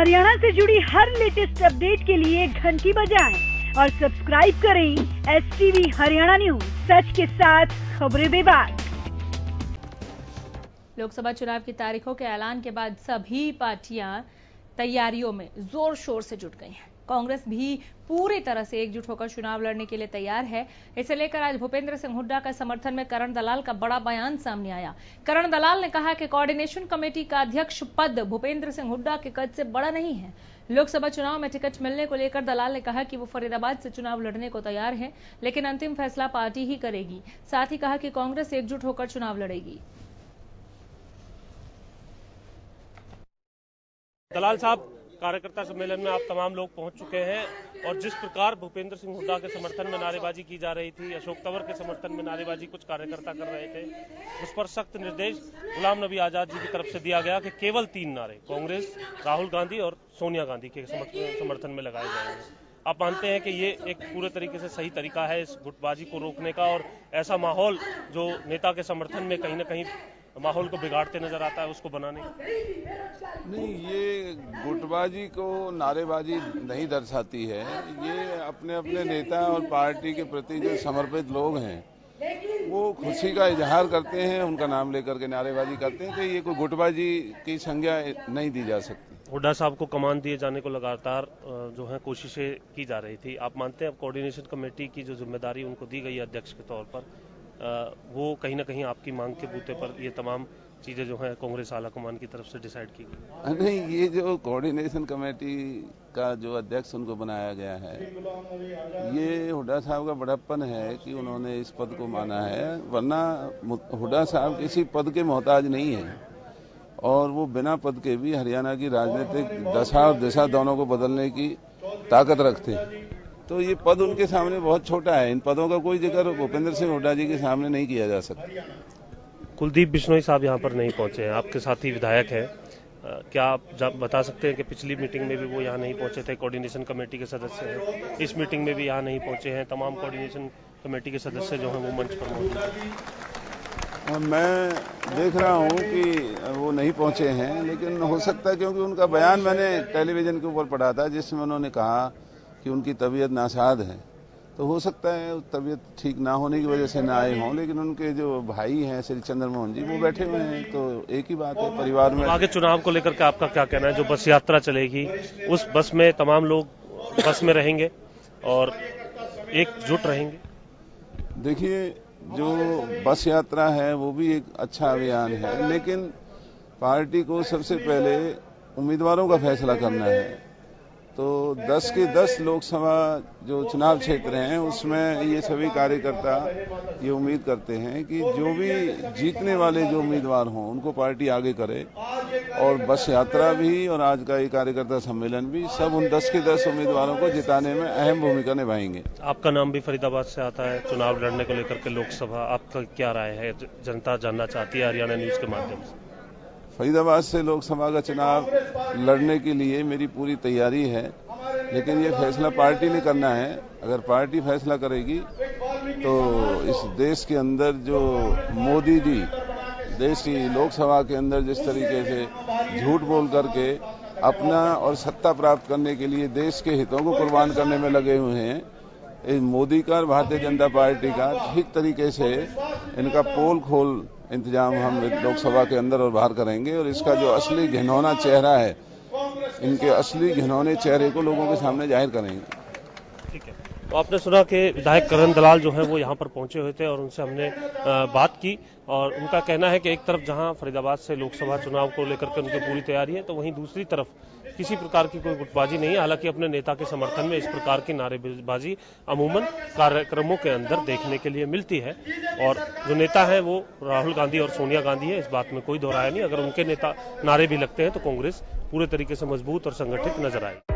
हरियाणा से जुड़ी हर latest update के लिए घंटी बजाएं और सब्सक्राइब करें STV हरियाणा न्यूज, सच के साथ खबरें बेबाक। लोकसभा चुनाव की तारीखों के ऐलान के बाद सभी पार्टियां तैयारियों में जोर शोर से जुट गई हैं। कांग्रेस भी पूरी तरह से एकजुट होकर चुनाव लड़ने के लिए तैयार है। इसे लेकर आज भूपेंद्र सिंह हुड्डा का समर्थन में करण दलाल का बड़ा बयान सामने आया। करण दलाल ने कहा कि कोऑर्डिनेशन कमेटी का अध्यक्ष पद भूपेंद्र सिंह हुड्डा के कद से बड़ा नहीं है। लोकसभा चुनाव में टिकट मिलने को लेकर दलाल ने कहा कि वो फरीदाबाद से चुनाव लड़ने को तैयार है, लेकिन अंतिम फैसला पार्टी ही करेगी। साथ ही कहा कि कांग्रेस एकजुट होकर चुनाव लड़ेगी। दलाल साहब, कार्यकर्ता सम्मेलन में आप तमाम लोग पहुंच चुके हैं और जिस प्रकार भूपेंद्र सिंह हुड्डा के समर्थन में नारेबाजी की जा रही थी, अशोक तंवर के समर्थन में नारेबाजी कुछ कार्यकर्ता कर रहे थे, उस पर सख्त निर्देश गुलाम नबी आजाद जी की तरफ से दिया गया कि केवल 3 नारे कांग्रेस, राहुल गांधी और सोनिया गांधी के समर्थन में लगाए जाएंगे। आप मानते हैं कि ये एक पूरे तरीके से सही तरीका है इस गुटबाजी को रोकने का, और ऐसा माहौल जो नेता के समर्थन में कहीं ना कहीं माहौल को बिगाड़ते नजर आता है उसको बनाने? नहीं, ये गुटबाजी को नारेबाजी नहीं दर्शाती है। ये अपने अपने नेता और पार्टी के प्रति जो समर्पित लोग हैं वो खुशी का इजहार करते हैं, उनका नाम लेकर के नारेबाजी करते हैं। तो ये कोई गुटबाजी की संज्ञा नहीं दी जा सकती। हुड्डा साहब को कमान दिए जाने को लगातार जो है कोशिशें की जा रही थी। आप मानते हैं अब कोऑर्डिनेशन कमेटी की जो जिम्मेदारी उनको दी गई है अध्यक्ष के तौर पर, वो कहीं ना कहीं आपकी मांग के बूते पर ये तमाम चीजें जो है कांग्रेस आला कमान की तरफ से डिसाइड की गई? नहीं, ये जो कोऑर्डिनेशन कमेटी का जो अध्यक्ष उनको बनाया गया है, ये हुड्डा साहब का बड़प्पन है कि उन्होंने इस पद को माना है, वरना हुड्डा साहब किसी पद के मोहताज नहीं है और वो बिना पद के भी हरियाणा की राजनीतिक दशा और दिशा दोनों को बदलने की ताकत रखते हैं। तो ये पद उनके सामने बहुत छोटा है। इन पदों का कोई जिक्र भूपेंद्र सिंह हुड्डा जी के सामने नहीं किया जा सकता। कुलदीप बिश्नोई साहब यहाँ पर नहीं पहुंचे हैं, आपके साथी विधायक हैं, क्या आप बता सकते हैं कि पिछली मीटिंग में भी वो यहाँ नहीं पहुंचे थे? कोऑर्डिनेशन कमेटी के सदस्य हैं, इस मीटिंग में भी यहाँ नहीं पहुंचे हैं। तमाम कोऑर्डिनेशन कमेटी के सदस्य जो हैं वो मंच पर मौजूद हैं। मैं देख रहा हूँ कि वो नहीं पहुंचे हैं, लेकिन हो सकता है क्योंकि उनका बयान मैंने टेलीविजन के ऊपर पढ़ा था जिसमें उन्होंने कहा कि उनकी तबीयत नासाज है, तो हो सकता है तबीयत ठीक ना होने की वजह से ना आए हों। लेकिन उनके जो भाई हैं श्री चंद्रमोहन जी, वो बैठे हुए हैं, तो एक ही बात है परिवार में। आगे चुनाव को लेकर के आपका क्या कहना है? जो बस यात्रा चलेगी उस बस में तमाम लोग बस में रहेंगे और एकजुट रहेंगे? देखिए, जो बस यात्रा है वो भी एक अच्छा अभियान है, लेकिन पार्टी को सबसे पहले उम्मीदवारों का फैसला करना है। तो 10 के 10 लोकसभा जो चुनाव क्षेत्र हैं उसमें ये सभी कार्यकर्ता ये उम्मीद करते हैं कि जो भी जीतने वाले जो उम्मीदवार हों उनको पार्टी आगे करे, और बस यात्रा भी और आज का ये कार्यकर्ता सम्मेलन भी सब उन 10 के 10 उम्मीदवारों को जिताने में अहम भूमिका निभाएंगे। आपका नाम भी फरीदाबाद से आता है, चुनाव लड़ने को लेकर के लोकसभा, आपका क्या राय है? जनता जानना चाहती है हरियाणा न्यूज के माध्यम से। फरीदाबाद से लोकसभा का चुनाव लड़ने के लिए मेरी पूरी तैयारी है, लेकिन ये फैसला पार्टी ने करना है। अगर पार्टी फैसला करेगी तो इस देश के अंदर जो मोदी जी देश की लोकसभा के अंदर जिस तरीके से झूठ बोल करके अपना और सत्ता प्राप्त करने के लिए देश के हितों को कुर्बान करने में लगे हुए हैं, इस मोदी का और भारतीय जनता पार्टी का ठीक तरीके से इनका पोल खोल इंतजाम हम लोकसभा के अंदर और बाहर करेंगे, और इसका जो असली घिनौना चेहरा है, इनके असली घिनौने चेहरे को लोगों के सामने जाहिर करेंगे। ठीक है, तो आपने सुना कि विधायक करण दलाल जो है वो यहाँ पर पहुंचे हुए थे और उनसे हमने बात की, और उनका कहना है कि एक तरफ जहां फरीदाबाद से लोकसभा चुनाव को लेकर के उनकी पूरी तैयारी है, तो वहीं दूसरी तरफ किसी प्रकार की कोई गुटबाजी नहीं है। हालांकि अपने नेता के समर्थन में इस प्रकार की नारेबाजी अमूमन कार्यक्रमों के अंदर देखने के लिए मिलती है, और जो नेता है वो राहुल गांधी और सोनिया गांधी है, इस बात में कोई दो राय नहीं। अगर उनके नेता नारे भी लगते हैं तो कांग्रेस पूरे तरीके से मजबूत और संगठित नजर आए।